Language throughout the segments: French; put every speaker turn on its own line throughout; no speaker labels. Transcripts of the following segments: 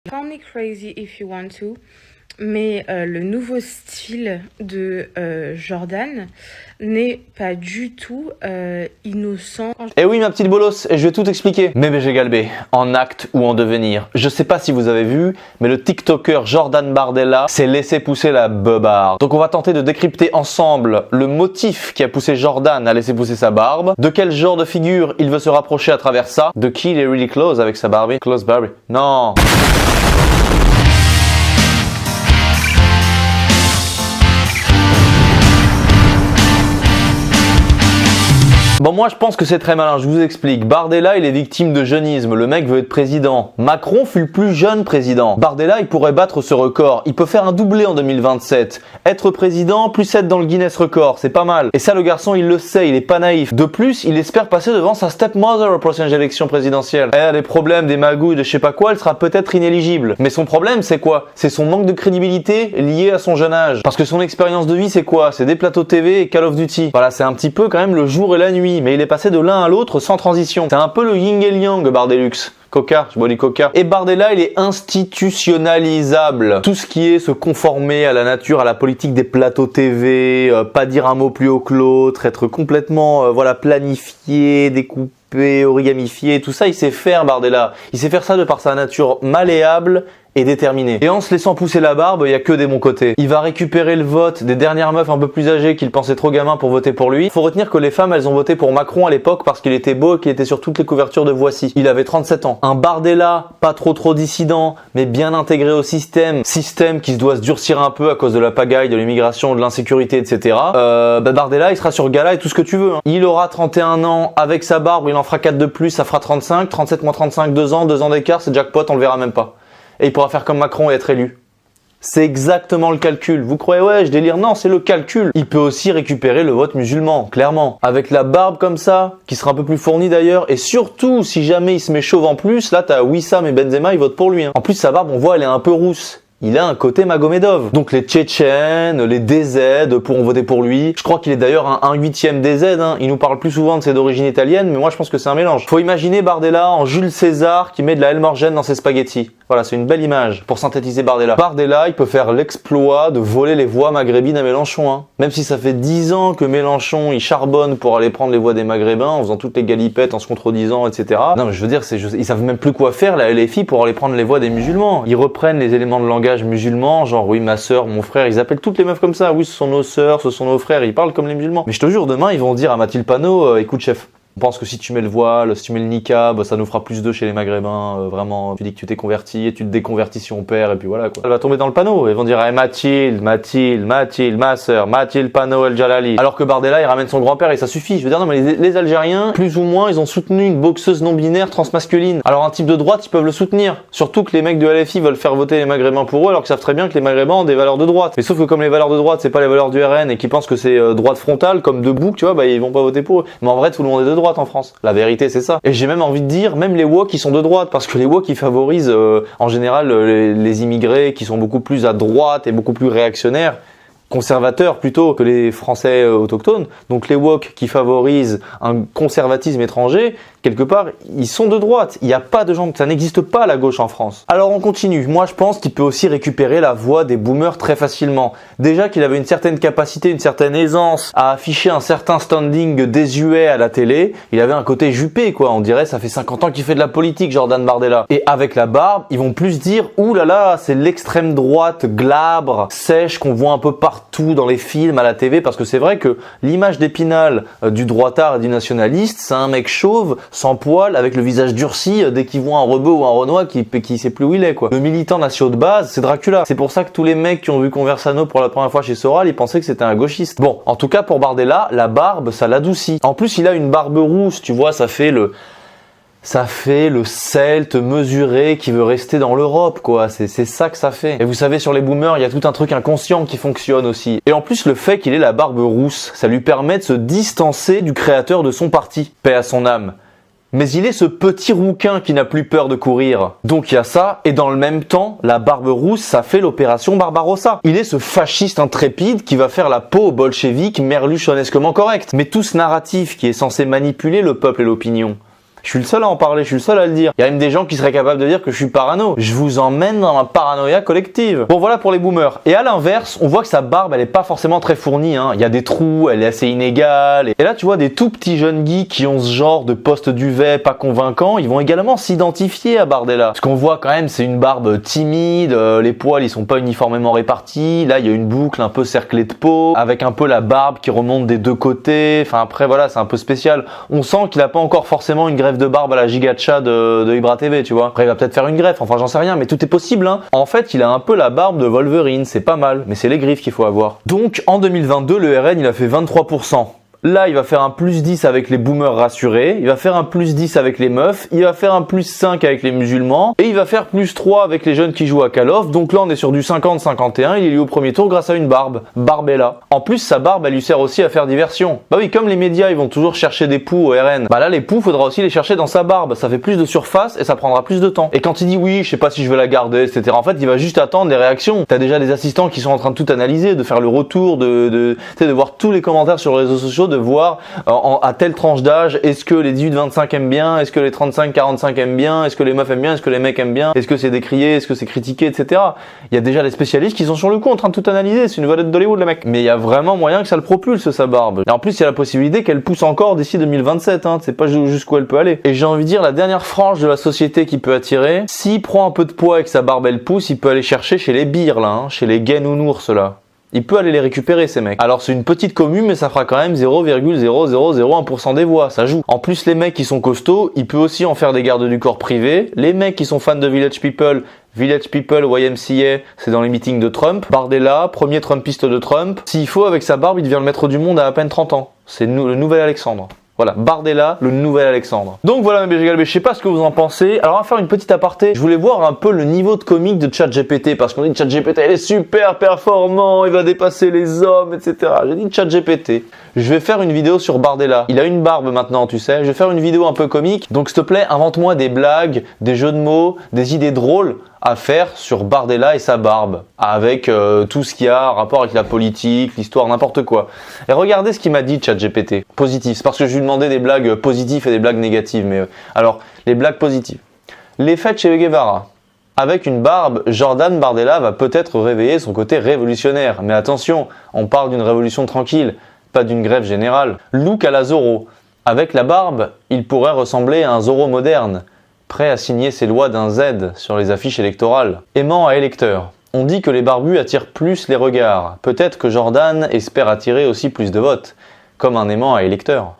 Call me crazy if you want to, mais le nouveau style de Jordan n'est pas du tout innocent.
Eh oui ma petite bolos, et je vais tout expliquer. Mais BG Galbé, en acte ou en devenir. Je sais pas si vous avez vu, mais le TikToker Jordan Bardella s'est laissé pousser la beubare. Donc on va tenter de décrypter ensemble le motif qui a poussé Jordan à laisser pousser sa barbe, de quel genre de figure il veut se rapprocher à travers ça, de qui il est really close avec sa Barbie. Close Barbie. Non. Bon, moi je pense que c'est très malin, je vous explique. Bardella, il est victime de jeunisme, le mec veut être président. Macron fut le plus jeune président. Bardella, il pourrait battre ce record, il peut faire un doublé en 2027. Être président, plus être dans le Guinness Record, c'est pas mal. Et ça, le garçon, il le sait, il est pas naïf. De plus, il espère passer devant sa stepmother aux prochaines élections présidentielles. Elle a des problèmes, des magouilles, de je sais pas quoi, elle sera peut-être inéligible. Mais son problème, c'est quoi? C'est son manque de crédibilité lié à son jeune âge. Parce que son expérience de vie, c'est quoi? C'est des plateaux TV et Call of Duty. Voilà, c'est un petit peu quand même le jour et la nuit. Mais il est passé de l'un à l'autre sans transition. C'est un peu le yin et le yang, Bardelux. Coca, je bois du coca. Et Bardella, il est institutionnalisable. Tout ce qui est se conformer à la nature, à la politique des plateaux TV, pas dire un mot plus haut que l'autre, être complètement voilà planifié, découpé, origamifié, tout ça, il sait faire Bardella. Il sait faire ça de par sa nature malléable et déterminé. Et en se laissant pousser la barbe, il y a que des bons côtés. Il va récupérer le vote des dernières meufs un peu plus âgées qu'il pensait trop gamin pour voter pour lui. Faut retenir que les femmes, elles ont voté pour Macron à l'époque parce qu'il était beau et qu'il était sur toutes les couvertures de Voici. Il avait 37 ans. Un Bardella, pas trop dissident, mais bien intégré au système. Système qui se doit se durcir un peu à cause de la pagaille, de l'immigration, de l'insécurité, etc. Bardella, il sera sur gala et tout ce que tu veux. Hein. Il aura 31 ans, avec sa barbe, il en fera 4 de plus, ça fera 35. 37 moins 35, 2 ans d'écart, c'est jackpot, on le verra même pas. Et il pourra faire comme Macron et être élu. C'est exactement le calcul. Vous croyez, ouais, je délire? Non, c'est le calcul. Il peut aussi récupérer le vote musulman, clairement. Avec la barbe comme ça, qui sera un peu plus fournie d'ailleurs, et surtout, si jamais il se met chauve en plus, là, t'as Wissam et Benzema, ils votent pour lui. Hein. En plus, sa barbe, on voit, elle est un peu rousse. Il a un côté Magomedov. Donc les Tchétchènes, les DZ pourront voter pour lui. Je crois qu'il est d'ailleurs un 1/8e DZ. Hein. Il nous parle plus souvent de ses d'origine italienne, mais moi je pense que c'est un mélange. Faut imaginer Bardella en Jules César qui met de la Elmorgène dans ses spaghettis. Voilà, c'est une belle image pour synthétiser Bardella. Bardella, il peut faire l'exploit de voler les voix maghrébines à Mélenchon. Hein. Même si ça fait 10 ans que Mélenchon, il charbonne pour aller prendre les voix des Maghrébins en faisant toutes les galipettes, en se contredisant, etc. Non, mais je veux dire, ils savent même plus quoi faire, la LFI, pour aller prendre les voix des musulmans. Ils reprennent les éléments de langage musulmans, genre oui ma sœur, mon frère, ils appellent toutes les meufs comme ça, oui ce sont nos sœurs, ce sont nos frères, ils parlent comme les musulmans. Mais je te jure, demain ils vont dire à Mathilde Panot, écoute chef, on pense que si tu mets le voile, si tu mets le niqab, ça nous fera plus d'eux chez les maghrébins, vraiment, tu dis que tu t'es converti et tu te déconvertis si on perd, et puis voilà quoi. Elle va tomber dans le panneau, ils vont dire hey, Mathilde, ma sœur, Mathilde Panot El Jalali. Alors que Bardella il ramène son grand-père et ça suffit. Je veux dire non mais les Algériens, plus ou moins, ils ont soutenu une boxeuse non binaire transmasculine. Alors un type de droite, ils peuvent le soutenir. Surtout que les mecs de LFI veulent faire voter les maghrébins pour eux alors qu'ils savent très bien que les maghrébins ont des valeurs de droite. Mais sauf que comme les valeurs de droite c'est pas les valeurs du RN et qu'ils pensent que c'est droite frontale comme de bouc, tu vois, bah ils vont pas voter pour eux. Mais en vrai tout le monde est de droite en France. La vérité c'est ça. Et j'ai même envie de dire, même les woke ils sont de droite parce que les woke ils favorisent en général les immigrés qui sont beaucoup plus à droite et beaucoup plus réactionnaires, conservateurs plutôt que les Français autochtones. Donc les woke qui favorisent un conservatisme étranger, quelque part, ils sont de droite. Il n'y a pas de gens, ça n'existe pas la gauche en France. Alors on continue. Moi je pense qu'il peut aussi récupérer la voix des boomers très facilement. Déjà qu'il avait une certaine capacité, une certaine aisance à afficher un certain standing désuet à la télé. Il avait un côté juppé quoi. On dirait ça fait 50 ans qu'il fait de la politique, Jordan Bardella. Et avec la barbe, ils vont plus dire ouh là là, c'est l'extrême droite glabre, sèche qu'on voit un peu partout dans les films, à la TV, parce que c'est vrai que l'image d'Épinal du droitard et du nationaliste, c'est un mec chauve, sans poil, avec le visage durci, dès qu'il voit un rebeu ou un renois qui sait plus où il est, quoi. Le militant national de base, c'est Dracula. C'est pour ça que tous les mecs qui ont vu Conversano pour la première fois chez Soral, ils pensaient que c'était un gauchiste. Bon, en tout cas, pour Bardella, la barbe, ça l'adoucit. En plus, il a une barbe rousse, tu vois, ça fait le celte mesuré qui veut rester dans l'Europe, quoi. C'est ça que ça fait. Et vous savez, sur les boomers, il y a tout un truc inconscient qui fonctionne aussi. Et en plus, le fait qu'il ait la barbe rousse, ça lui permet de se distancer du créateur de son parti. Paix à son âme. Mais il est ce petit rouquin qui n'a plus peur de courir. Donc il y a ça, et dans le même temps, la barbe rousse, ça fait l'opération Barbarossa. Il est ce fasciste intrépide qui va faire la peau aux bolcheviks merluchonesquement correct. Mais tout ce narratif qui est censé manipuler le peuple et l'opinion, Je suis le seul à en parler, je suis le seul à le dire. Il y a même des gens qui seraient capables de dire que je suis parano. Je vous emmène dans la paranoïa collective. Bon, voilà pour les boomers. Et à l'inverse, on voit que sa barbe, elle est pas forcément très fournie, hein. Il y a des trous, elle est assez inégale. Et là, tu vois des tout petits jeunes geeks qui ont ce genre de poste duvet pas convaincant, ils vont également s'identifier à Bardella. Ce qu'on voit quand même, c'est une barbe timide, les poils, ils sont pas uniformément répartis. Là, il y a une boucle un peu cerclée de peau, avec un peu la barbe qui remonte des deux côtés. Enfin, après, voilà, c'est un peu spécial. On sent qu'il a pas encore forcément une greffe de barbe à la gigacha de Ibra TV, tu vois. Après, il va peut-être faire une greffe, enfin, j'en sais rien, mais tout est possible, hein. En fait, il a un peu la barbe de Wolverine, c'est pas mal, mais c'est les griffes qu'il faut avoir. Donc, en 2022, le RN, il a fait 23%. Là, il va faire un plus 10 avec les boomers rassurés, il va faire un plus 10 avec les meufs, il va faire un plus 5 avec les musulmans, et il va faire plus 3 avec les jeunes qui jouent à Call of. Donc là, on est sur du 50-51, il est élu au premier tour grâce à une barbe, Barbella. En plus, sa barbe, elle lui sert aussi à faire diversion. Bah oui, comme les médias, ils vont toujours chercher des poux au RN, bah là, les poux, faudra aussi les chercher dans sa barbe. Ça fait plus de surface et ça prendra plus de temps. Et quand il dit oui, je sais pas si je vais la garder, etc., en fait, il va juste attendre les réactions. T'as déjà des assistants qui sont en train de tout analyser, de faire le retour, de voir tous les commentaires sur les réseaux sociaux, de voir à telle tranche d'âge, est-ce que les 18-25 aiment bien, est-ce que les 35-45 aiment bien, est-ce que les meufs aiment bien, est-ce que les mecs aiment bien, est-ce que c'est décrié, est-ce que c'est critiqué, etc. Il y a déjà des spécialistes qui sont sur le coup en train de tout analyser, c'est une vedette d'Hollywood les mecs. Mais il y a vraiment moyen que ça le propulse sa barbe. Et en plus il y a la possibilité qu'elle pousse encore d'ici 2027, hein, c'est pas jusqu'où elle peut aller. Et j'ai envie de dire la dernière frange de la société qui peut attirer, s'il prend un peu de poids et que sa barbe elle pousse, il peut aller chercher chez les bires là, hein, chez les gays nounours là. Il peut aller les récupérer ces mecs. Alors c'est une petite commune mais ça fera quand même 0,0001% des voix, ça joue. En plus les mecs qui sont costauds, il peut aussi en faire des gardes du corps privés. Les mecs qui sont fans de Village People, YMCA, c'est dans les meetings de Trump. Bardella, premier Trumpiste de Trump. S'il faut, avec sa barbe, il devient le maître du monde à peine 30 ans. C'est le nouvel Alexandre. Voilà, Bardella, le nouvel Alexandre. Donc voilà mes BG Galbés, je sais pas ce que vous en pensez. Alors on va faire une petite aparté. Je voulais voir un peu le niveau de comique de ChatGPT, parce qu'on dit ChatGPT, il est super performant, il va dépasser les hommes, etc. J'ai dit ChatGPT. Je vais faire une vidéo sur Bardella. Il a une barbe maintenant, tu sais. Je vais faire une vidéo un peu comique. Donc s'il te plaît, invente-moi des blagues, des jeux de mots, des idées drôles à faire sur Bardella et sa barbe, avec tout ce qui a rapport avec la politique, l'histoire, n'importe quoi. Et regardez ce qu'il m'a dit ChatGPT. Positif, c'est parce que je lui demandais des blagues positives et des blagues négatives. Mais alors, les blagues positives. Les fêtes chez Guevara. Avec une barbe, Jordan Bardella va peut-être réveiller son côté révolutionnaire. Mais attention, on parle d'une révolution tranquille, pas d'une grève générale. Look à la Zorro. Avec la barbe, il pourrait ressembler à un Zorro moderne, prêt à signer ses lois d'un Z sur les affiches électorales. Aimant à électeurs. On dit que les barbus attirent plus les regards. Peut-être que Jordan espère attirer aussi plus de votes, comme un aimant à électeurs.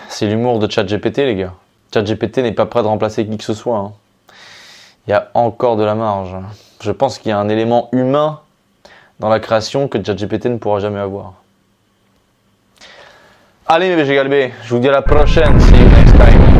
C'est l'humour de ChatGPT, les gars. ChatGPT n'est pas prêt de remplacer qui que ce soit, hein. Il y a encore de la marge. Je pense qu'il y a un élément humain dans la création que ChatGPT ne pourra jamais avoir. Allez mes BG Galbés, je vous dis à la prochaine. See you next time.